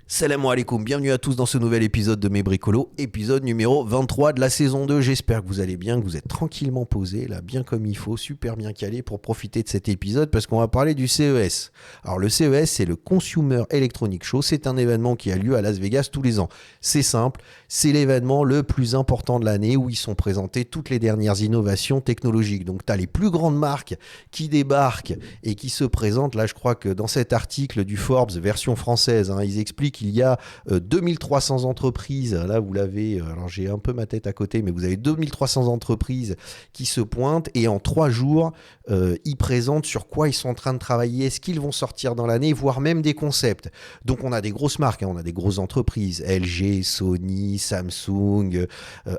Salam alaikum, bienvenue à tous dans ce nouvel épisode de Mes Bricolos, épisode numéro 23 de la saison 2. J'espère que vous allez bien, que vous êtes tranquillement posés, là, bien comme il faut, super bien calé pour profiter de cet épisode parce qu'on va parler du CES. Alors le CES, c'est le Consumer Electronic Show, c'est un événement qui a lieu à Las Vegas tous les ans. C'est simple, c'est l'événement le plus important de l'année où ils sont présentés toutes les dernières innovations technologiques. Donc tu as les plus grandes marques qui débarquent et qui se présentent. Là, je crois que dans cet article du Forbes, version française, ils expliquent qu'il y a 2300 entreprises, là vous l'avez, alors j'ai un peu ma tête à côté, mais vous avez 2300 entreprises qui se pointent et en 3 jours, ils présentent sur quoi ils sont en train de travailler, ce qu'ils vont sortir dans l'année, voire même des concepts. Donc on a des grosses marques, on a des grosses entreprises, LG, Sony, Samsung,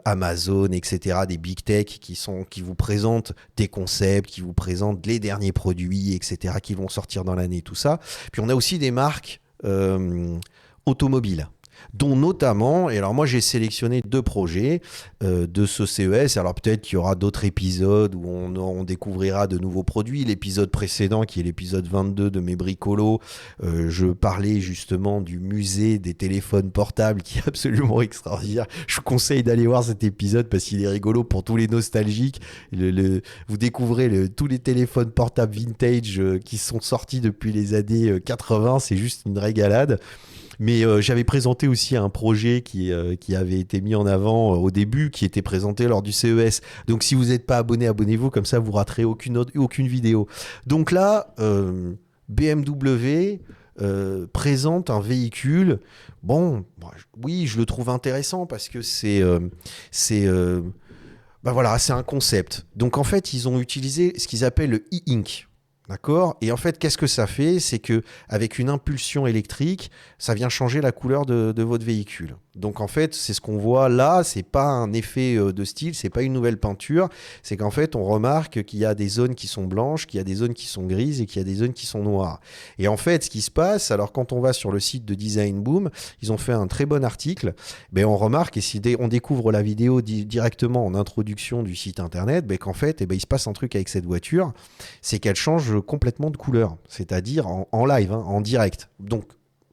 Amazon, etc., des big tech qui vous présentent des concepts, qui vous présentent les derniers produits, etc., qui vont sortir dans l'année, tout ça. Puis on a aussi des marques automobile, dont notamment, et alors moi j'ai sélectionné 2 projets de ce CES, alors peut-être qu'il y aura d'autres épisodes où on découvrira de nouveaux produits. L'épisode précédent, qui est l'épisode 22 de Mes Bricolos, je parlais justement du musée des téléphones portables qui est absolument extraordinaire. Je vous conseille d'aller voir cet épisode parce qu'il est rigolo pour tous les nostalgiques. Vous découvrez tous les téléphones portables vintage qui sont sortis depuis les années 80, c'est juste une régalade. Mais j'avais présenté aussi un projet qui avait été mis en avant au début, qui était présenté lors du CES. Donc si vous n'êtes pas abonné, abonnez-vous, comme ça vous raterez aucune vidéo. Donc là, BMW présente un véhicule. Oui, je le trouve intéressant parce que c'est un concept. Donc en fait, ils ont utilisé ce qu'ils appellent le e-ink. D'accord ? Et en fait, qu'est-ce que ça fait ? C'est qu'avec une impulsion électrique, ça vient changer la couleur de votre véhicule. Donc en fait, c'est ce qu'on voit là, c'est pas un effet de style, c'est pas une nouvelle peinture, c'est qu'en fait, on remarque qu'il y a des zones qui sont blanches, qu'il y a des zones qui sont grises et qu'il y a des zones qui sont noires. Et en fait, ce qui se passe, alors quand on va sur le site de Design Boom, ils ont fait un très bon article, on remarque, et si on découvre la vidéo directement en introduction du site internet, qu'en fait, il se passe un truc avec cette voiture, c'est qu'elle change complètement de couleur, c'est-à-dire en live, en direct. Donc,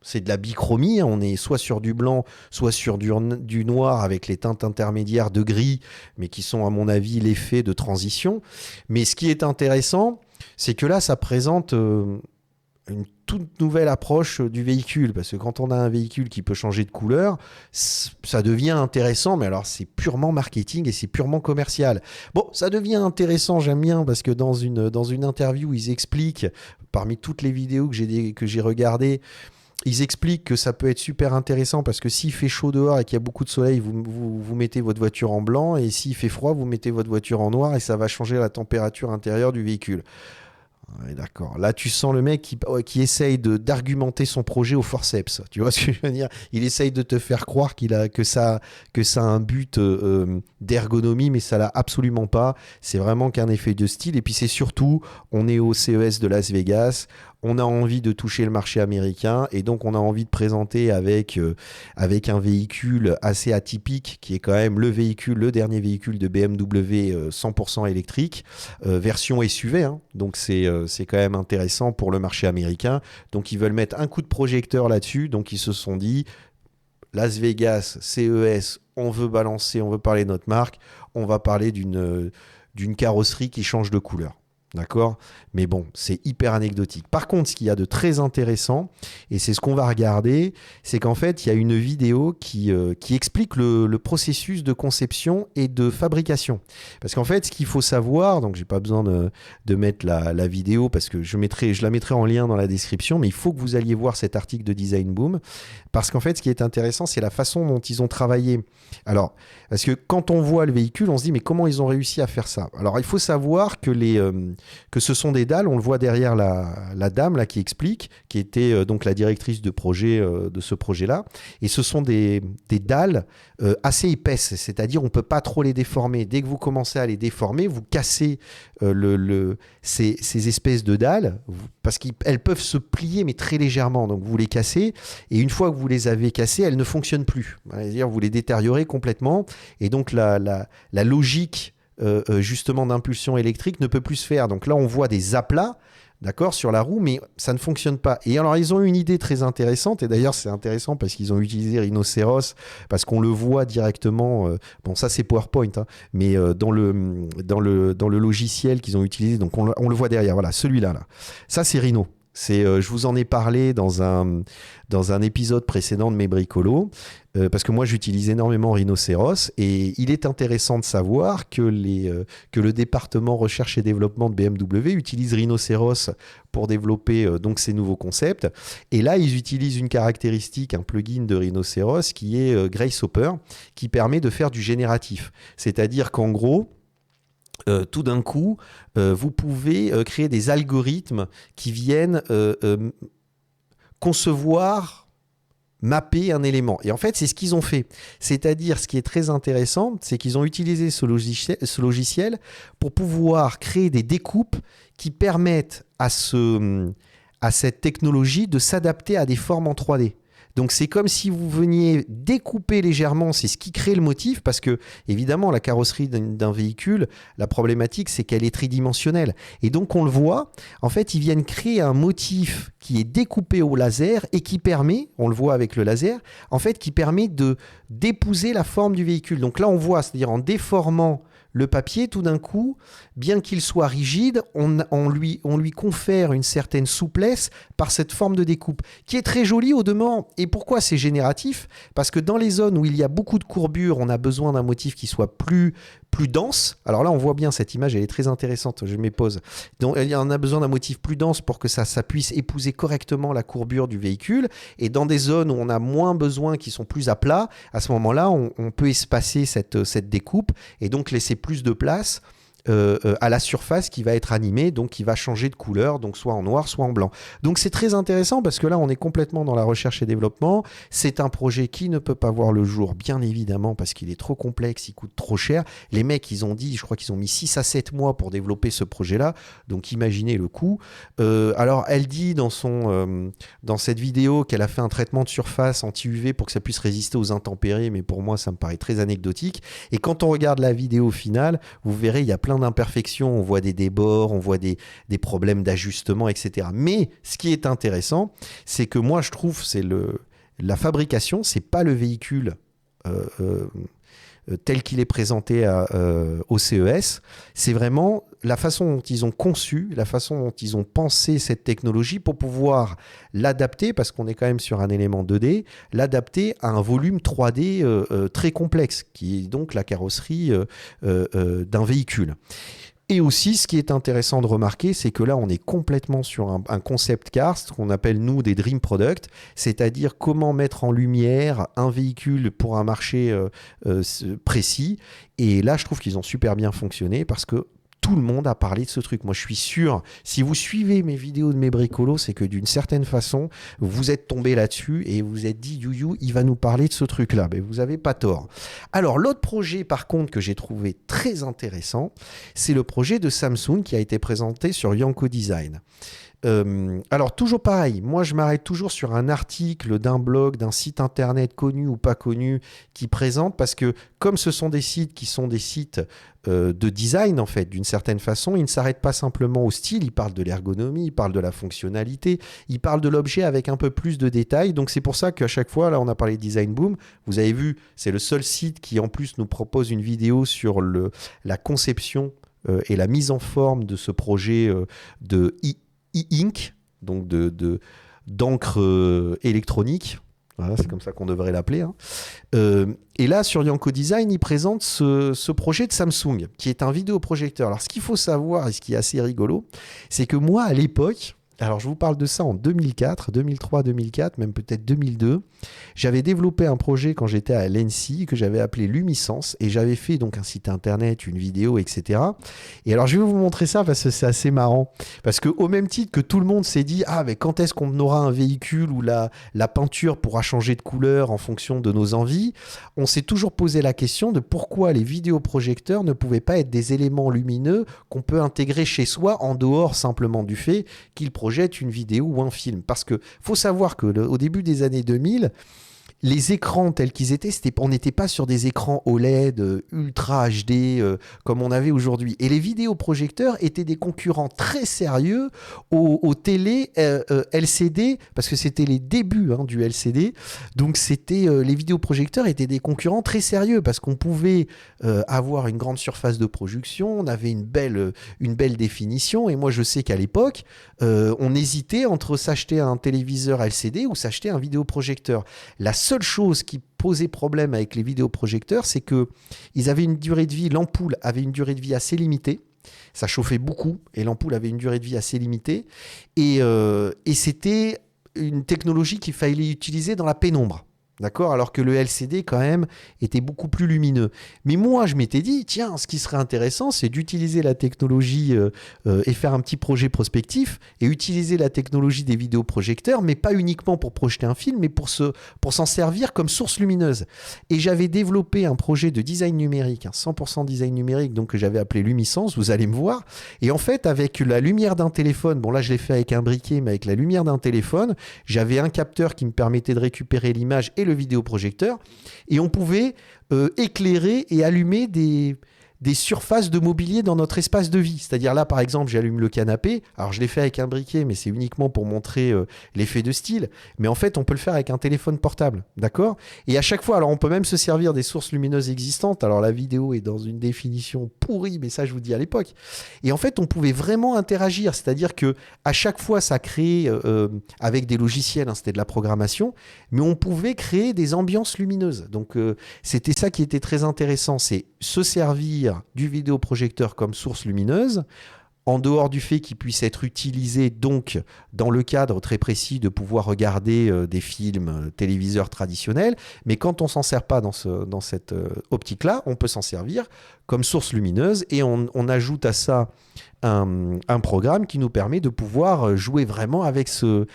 c'est de la bichromie, on est soit sur du blanc, soit sur du noir avec les teintes intermédiaires de gris, mais qui sont à mon avis l'effet de transition. Mais ce qui est intéressant, c'est que là, ça présente une toute nouvelle approche du véhicule, parce que quand on a un véhicule qui peut changer de couleur, ça devient intéressant, mais alors c'est purement marketing et c'est purement commercial. Bon, ça devient intéressant, j'aime bien, parce que dans une interview, ils expliquent, parmi toutes les vidéos que j'ai regardées, ils expliquent que ça peut être super intéressant parce que s'il fait chaud dehors et qu'il y a beaucoup de soleil, vous mettez votre voiture en blanc, et s'il fait froid, vous mettez votre voiture en noir et ça va changer la température intérieure du véhicule. Ouais, d'accord. Là, tu sens le mec qui essaye d'argumenter son projet au forceps. Tu vois ce que je veux dire ? Il essaye de te faire croire que ça a un but d'ergonomie, mais ça l'a absolument pas. C'est vraiment qu'un effet de style. Et puis c'est surtout, on est au CES de Las Vegas. On a envie de toucher le marché américain et donc on a envie de présenter avec un véhicule assez atypique qui est quand même le dernier véhicule de BMW 100% électrique, version SUV. Donc c'est quand même intéressant pour le marché américain. Donc ils veulent mettre un coup de projecteur là-dessus. Donc ils se sont dit, Las Vegas, CES, on veut parler de notre marque, on va parler d'une carrosserie qui change de couleur. D'accord ? Mais bon, c'est hyper anecdotique. Par contre, ce qu'il y a de très intéressant, et c'est ce qu'on va regarder, c'est qu'en fait, il y a une vidéo qui explique le processus de conception et de fabrication. Parce qu'en fait, ce qu'il faut savoir, donc j'ai pas besoin de mettre la vidéo parce que je la mettrai en lien dans la description, mais il faut que vous alliez voir cet article de Design Boom, parce qu'en fait, ce qui est intéressant, c'est la façon dont ils ont travaillé. Alors, parce que quand on voit le véhicule, on se dit, mais comment ils ont réussi à faire ça ? Alors, il faut savoir que ce sont des dalles, on le voit derrière la dame là, qui explique, qui était donc la directrice de ce projet-là, et ce sont des dalles assez épaisses, c'est-à-dire on ne peut pas trop les déformer. Dès que vous commencez à les déformer, vous cassez ces espèces de dalles, parce qu'elles peuvent se plier, mais très légèrement, donc vous les cassez, et une fois que vous les avez cassées, elles ne fonctionnent plus. C'est-à-dire vous les détériorez complètement, et donc la logique justement d'impulsion électrique ne peut plus se faire. Donc là, on voit des aplats. d'accord, sur la roue, mais ça ne fonctionne pas. Et alors, ils ont eu une idée très intéressante, et d'ailleurs, c'est intéressant parce qu'ils ont utilisé Rhinoceros, parce qu'on le voit directement, bon, ça c'est PowerPoint, hein, mais dans le logiciel qu'ils ont utilisé, donc on le voit derrière, voilà, celui-là, là. Ça c'est Rhino. Je vous en ai parlé dans un épisode précédent de mes bricolos, parce que moi j'utilise énormément Rhinoceros, et il est intéressant de savoir que le département recherche et développement de BMW utilise Rhinoceros pour développer donc ces nouveaux concepts. Et là, ils utilisent une caractéristique, un plugin de Rhinoceros qui est Grasshopper, qui permet de faire du génératif. C'est-à-dire qu'en gros, tout d'un coup, vous pouvez créer des algorithmes qui viennent concevoir, mapper un élément. Et en fait, c'est ce qu'ils ont fait. C'est-à-dire, ce qui est très intéressant, c'est qu'ils ont utilisé ce logiciel pour pouvoir créer des découpes qui permettent à cette technologie de s'adapter à des formes en 3D. Donc c'est comme si vous veniez découper légèrement, c'est ce qui crée le motif, parce que évidemment la carrosserie d'un véhicule, la problématique c'est qu'elle est tridimensionnelle. Et donc on le voit, en fait ils viennent créer un motif qui est découpé au laser et qui permet, on le voit avec le laser, en fait qui permet d'épouser la forme du véhicule. Donc là on voit, c'est-à-dire en déformant le papier, tout d'un coup, bien qu'il soit rigide, on lui confère une certaine souplesse par cette forme de découpe, qui est très jolie au demeurant. Et pourquoi c'est génératif ? Parce que dans les zones où il y a beaucoup de courbures, on a besoin d'un motif qui soit plus dense. Alors là, on voit bien cette image, elle est très intéressante, je m'épose. Donc, on a besoin d'un motif plus dense pour que ça puisse épouser correctement la courbure du véhicule. Et dans des zones où on a moins besoin, qui sont plus à plat, à ce moment-là, on peut espacer cette découpe et donc laisser plus de place à la surface qui va être animée, donc qui va changer de couleur, donc soit en noir, soit en blanc. Donc c'est très intéressant parce que là, on est complètement dans la recherche et développement. C'est un projet qui ne peut pas voir le jour, bien évidemment, parce qu'il est trop complexe, il coûte trop cher. Les mecs, ils ont dit, je crois qu'ils ont mis 6 à 7 mois pour développer ce projet-là, donc imaginez le coût. Alors, elle dit dans cette vidéo qu'elle a fait un traitement de surface anti-UV pour que ça puisse résister aux intempéries, mais pour moi, ça me paraît très anecdotique. Et quand on regarde la vidéo finale, vous verrez, il y a plein d'imperfections, on voit des débords, on voit des problèmes d'ajustement, etc. Mais ce qui est intéressant, c'est que moi je trouve la fabrication, c'est pas le véhicule tel qu'il est présenté au CES, c'est vraiment la façon dont ils ont conçu, la façon dont ils ont pensé cette technologie pour pouvoir l'adapter, parce qu'on est quand même sur un élément 2D, l'adapter à un volume 3D très complexe, qui est donc la carrosserie d'un véhicule. Et aussi, ce qui est intéressant de remarquer, c'est que là, on est complètement sur un concept car, ce qu'on appelle, nous, des dream products, c'est-à-dire comment mettre en lumière un véhicule pour un marché précis. Et là, je trouve qu'ils ont super bien fonctionné parce que tout le monde a parlé de ce truc. Moi, je suis sûr, si vous suivez mes vidéos de mes bricolos, c'est que d'une certaine façon, vous êtes tombé là-dessus et vous vous êtes dit, you, il va nous parler de ce truc-là. Mais vous n'avez pas tort. Alors, l'autre projet, par contre, que j'ai trouvé très intéressant, c'est le projet de Samsung qui a été présenté sur Yanko Design. Alors toujours pareil, moi je m'arrête toujours sur un article d'un blog, d'un site internet connu ou pas connu qui présente, parce que comme ce sont des sites qui sont des sites de design en fait, d'une certaine façon, ils ne s'arrêtent pas simplement au style, ils parlent de l'ergonomie, ils parlent de la fonctionnalité, ils parlent de l'objet avec un peu plus de détails. Donc c'est pour ça qu'à chaque fois, là on a parlé de Design Boom, vous avez vu, c'est le seul site qui en plus nous propose une vidéo sur la conception et la mise en forme de ce projet de e-ink, donc d'encre électronique. Voilà, c'est comme ça qu'on devrait l'appeler. Hein. Et là, sur Yanko Design, ils présentent ce projet de Samsung, qui est un vidéoprojecteur. Alors, ce qu'il faut savoir, et ce qui est assez rigolo, c'est que moi, à l'époque, alors je vous parle de ça en 2004, 2003, 2004, même peut-être 2002, j'avais développé un projet quand j'étais à l'ENSI que j'avais appelé Lumisence, et j'avais fait donc un site internet, une vidéo, etc. Et alors je vais vous montrer ça parce que c'est assez marrant, parce qu'au même titre que tout le monde s'est dit, ah mais quand est-ce qu'on aura un véhicule où la peinture pourra changer de couleur en fonction de nos envies, on s'est toujours posé la question de pourquoi les vidéoprojecteurs ne pouvaient pas être des éléments lumineux qu'on peut intégrer chez soi en dehors simplement du fait qu'ils projettent une vidéo ou un film. Parce que faut savoir que au début des années 2000, les écrans tels qu'ils étaient, on n'était pas sur des écrans OLED ultra HD comme on avait aujourd'hui. Et les vidéoprojecteurs étaient des concurrents très sérieux aux télé LCD, parce que c'était les débuts du LCD. Donc les vidéoprojecteurs étaient des concurrents très sérieux, parce qu'on pouvait avoir une grande surface de projection, on avait une belle définition. Et moi, je sais qu'à l'époque, on hésitait entre s'acheter un téléviseur LCD ou s'acheter un vidéoprojecteur. La seule chose qui posait problème avec les vidéoprojecteurs, c'est qu'ils avaient une durée de vie, l'ampoule avait une durée de vie assez limitée. Ça chauffait beaucoup et l'ampoule avait une durée de vie assez limitée. Et c'était une technologie qu'il fallait utiliser dans la pénombre. D'accord ? Alors que le LCD, quand même, était beaucoup plus lumineux. Mais moi, je m'étais dit, tiens, ce qui serait intéressant, c'est d'utiliser la technologie et faire un petit projet prospectif et utiliser la technologie des vidéoprojecteurs, mais pas uniquement pour projeter un film, mais pour s'en servir comme source lumineuse. Et j'avais développé un projet de design numérique, 100% design numérique, donc que j'avais appelé Lumisence, vous allez me voir. Et en fait, avec la lumière d'un téléphone, bon là, je l'ai fait avec un briquet, mais avec la lumière d'un téléphone, j'avais un capteur qui me permettait de récupérer l'image et le vidéoprojecteur, et on pouvait éclairer et allumer des surfaces de mobilier dans notre espace de vie. C'est-à-dire là, par exemple, j'allume le canapé. Alors, je l'ai fait avec un briquet, mais c'est uniquement pour montrer l'effet de style. Mais en fait, on peut le faire avec un téléphone portable. D'accord ? Et à chaque fois, alors on peut même se servir des sources lumineuses existantes. Alors, la vidéo est dans une définition pourrie, mais ça, je vous dis à l'époque. Et en fait, on pouvait vraiment interagir. C'est-à-dire que à chaque fois, ça créait, avec des logiciels, c'était de la programmation, mais on pouvait créer des ambiances lumineuses. Donc, c'était ça qui était très intéressant. C'est se servir du vidéoprojecteur comme source lumineuse, en dehors du fait qu'il puisse être utilisé donc dans le cadre très précis de pouvoir regarder des films téléviseurs traditionnels, mais quand on s'en sert pas dans cette optique-là, on peut s'en servir comme source lumineuse et on ajoute à ça un programme qui nous permet de pouvoir jouer vraiment avec ce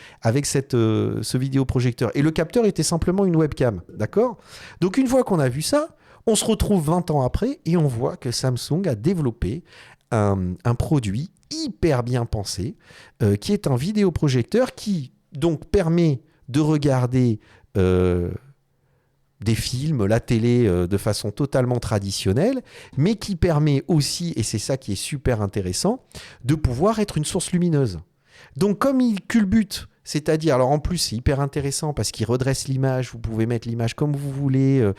vidéoprojecteur. Et le capteur était simplement une webcam, d'accord ? Donc une fois qu'on a vu ça, on se retrouve 20 ans après et on voit que Samsung a développé un produit hyper bien pensé qui est un vidéoprojecteur qui donc permet de regarder des films, la télé de façon totalement traditionnelle, mais qui permet aussi, et c'est ça qui est super intéressant, de pouvoir être une source lumineuse. Donc comme il culbute, c'est-à-dire, alors en plus c'est hyper intéressant parce qu'il redresse l'image, vous pouvez mettre l'image comme vous voulez,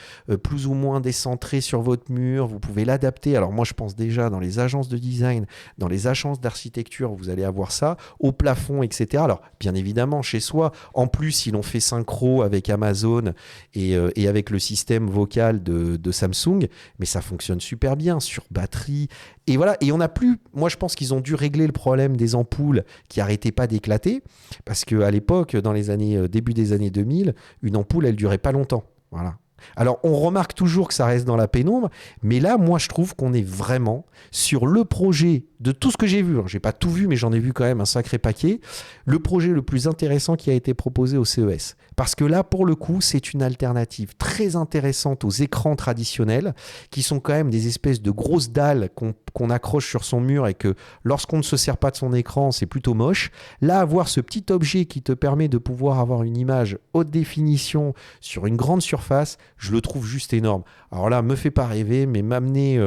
plus ou moins décentrée sur votre mur, vous pouvez l'adapter. Alors moi je pense déjà dans les agences de design, dans les agences d'architecture, vous allez avoir ça, au plafond, etc. Alors bien évidemment chez soi, en plus ils l'ont fait synchro avec Amazon et avec le système vocal de Samsung, mais ça fonctionne super bien sur batterie. Et voilà, et on n'a plus, moi je pense qu'ils ont dû régler le problème des ampoules qui n'arrêtaient pas d'éclater, parce qu'à l'époque, dans les années, début des années 2000, une ampoule, elle durait pas longtemps. Voilà. Alors on remarque toujours que ça reste dans la pénombre, mais là, moi je trouve qu'on est vraiment sur le projet de tout ce que j'ai vu. Alors, j'ai pas tout vu, mais j'en ai vu quand même un sacré paquet. Le projet le plus intéressant qui a été proposé au CES. Parce que là, pour le coup, c'est une alternative très intéressante aux écrans traditionnels, qui sont quand même des espèces de grosses dalles qu'on accroche sur son mur et que lorsqu'on ne se sert pas de son écran, c'est plutôt moche. Là, avoir ce petit objet qui te permet de pouvoir avoir une image haute définition sur une grande surface, je le trouve juste énorme. Alors là, me fais pas rêver, mais m'amener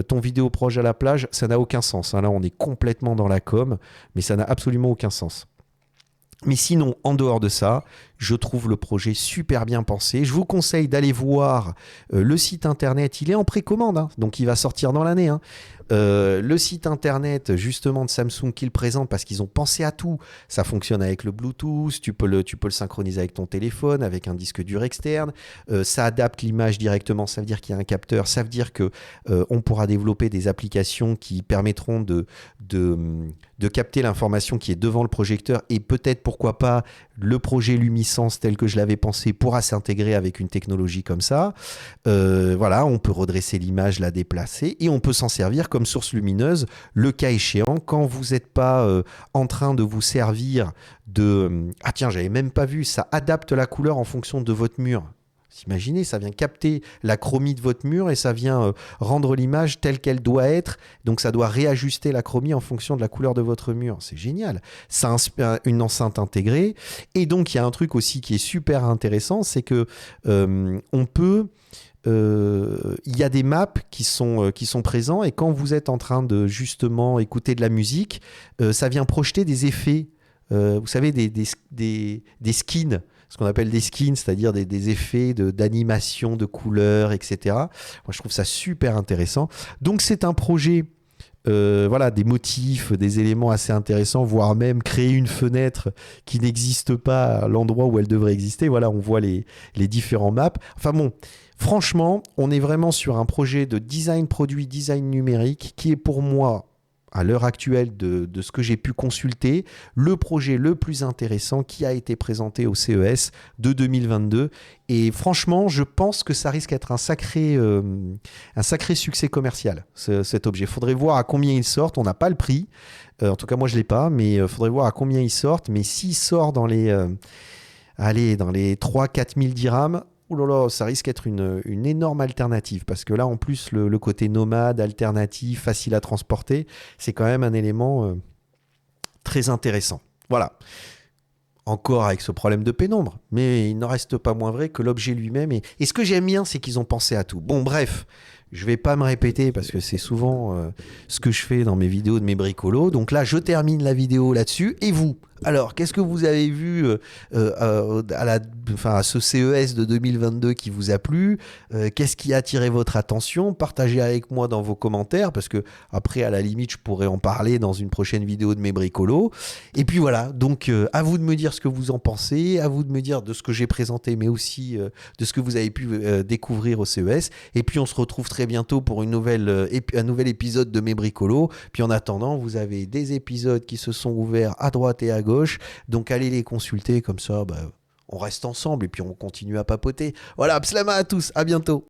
ton vidéoproche à la plage, ça n'a aucun sens. Là, on est complètement dans la com, mais ça n'a absolument aucun sens. Mais sinon, en dehors de ça, je trouve le projet super bien pensé. Je vous conseille d'aller voir le site internet. Il est en précommande, donc il va sortir dans l'année. Le site internet justement de Samsung qu'il présente, parce qu'ils ont pensé à tout. Ça fonctionne avec le Bluetooth, tu peux le synchroniser avec ton téléphone, avec un disque dur externe. Ça adapte l'image directement, ça veut dire qu'il y a un capteur. Ça veut dire que on pourra développer des applications qui permettront de capter l'information qui est devant le projecteur, et peut-être, pourquoi pas, le projet Lumisence tel que je l'avais pensé pourra s'intégrer avec une technologie comme ça. Voilà, on peut redresser l'image, la déplacer, et on peut s'en servir comme source lumineuse, le cas échéant, quand vous n'êtes pas en train de vous servir de... Ah tiens, j'avais même pas vu, ça adapte la couleur en fonction de votre mur. Vous imaginez, ça vient capter la chromie de votre mur et ça vient rendre l'image telle qu'elle doit être. Donc ça doit réajuster la chromie en fonction de la couleur de votre mur. C'est génial. Ça a une enceinte intégrée. Et donc il y a un truc aussi qui est super intéressant, c'est que on peut... il y a des maps qui sont présents et quand vous êtes en train de justement écouter de la musique, ça vient projeter des effets, vous savez, des skins, ce qu'on appelle des skins, c'est-à-dire des effets d'animation, de couleurs, etc. Moi, je trouve ça super intéressant. Donc, c'est un projet, voilà, des motifs, des éléments assez intéressants, voire même créer une fenêtre qui n'existe pas à l'endroit où elle devrait exister. Voilà, on voit les différents maps. Enfin bon, franchement, on est vraiment sur un projet de design produit, design numérique, qui est pour moi, à l'heure actuelle de ce que j'ai pu consulter, le projet le plus intéressant qui a été présenté au CES de 2022. Et franchement, je pense que ça risque d'être un sacré succès commercial, cet objet. Il faudrait voir à combien il sort. On n'a pas le prix. En tout cas, moi, je ne l'ai pas, mais il faudrait voir à combien il sort. Mais s'il sort dans les 3-4 000 dirhams, ouh là là, ça risque d'être une énorme alternative parce que là, en plus, le côté nomade, alternatif, facile à transporter, c'est quand même un élément très intéressant. Voilà. Encore avec ce problème de pénombre, mais il n'en reste pas moins vrai que l'objet lui-même. Et ce que j'aime bien, c'est qu'ils ont pensé à tout. Bon, bref, je ne vais pas me répéter parce que c'est souvent ce que je fais dans mes vidéos de mes bricolos. Donc là, je termine la vidéo là-dessus. Et vous ? Alors, qu'est-ce que vous avez vu à ce CES de 2022 qui vous a plu ? Qu'est-ce qui a attiré votre attention ? Partagez avec moi dans vos commentaires, parce que après, à la limite, je pourrais en parler dans une prochaine vidéo de mes bricolos. Et puis voilà, donc à vous de me dire ce que vous en pensez, à vous de me dire de ce que j'ai présenté, mais aussi de ce que vous avez pu découvrir au CES. Et puis on se retrouve très bientôt pour un nouvel épisode de mes bricolos. Puis en attendant, vous avez des épisodes qui se sont ouverts à droite et à gauche. Donc allez les consulter, comme ça on reste ensemble et puis on continue à papoter. Voilà, pslama à tous, à bientôt.